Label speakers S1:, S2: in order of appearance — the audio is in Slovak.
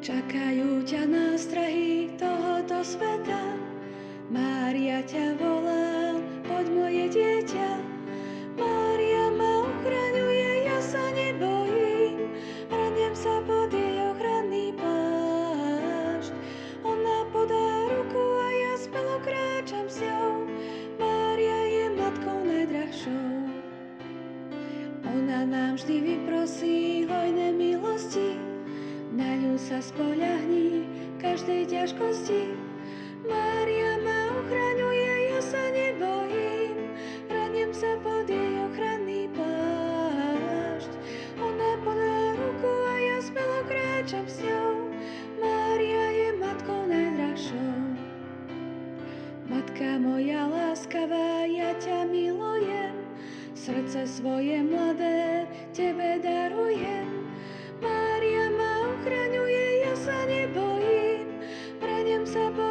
S1: Čakajú ťa nástrahy tohoto sveta. Mária ťa volá, poď moje dieťa. Mária ma ochraňuje, ja sa nebojím. Hraniem sa pod jej ochranný plášť. Ona podá ruku a ja smelo kráčam s ňou. Mária je matkou najdrahšou. Ona nám vždy vyprosí hojné milosti. Na ňu sa spoľahni v každej ťažkosti. Mária ma ochraňuje, ja sa nebojím. Hraniem sa pod jej ochranný plášť. Ona podá ruku a ja smelo kráčam s ňou. Mária je matkou najdrahšou. Matka moja láskavá, ja ťa milujem. Srdce svoje mladé tebe darujem. Mária ma ochraňuje, ja sa nebojím. Hraniem sa pod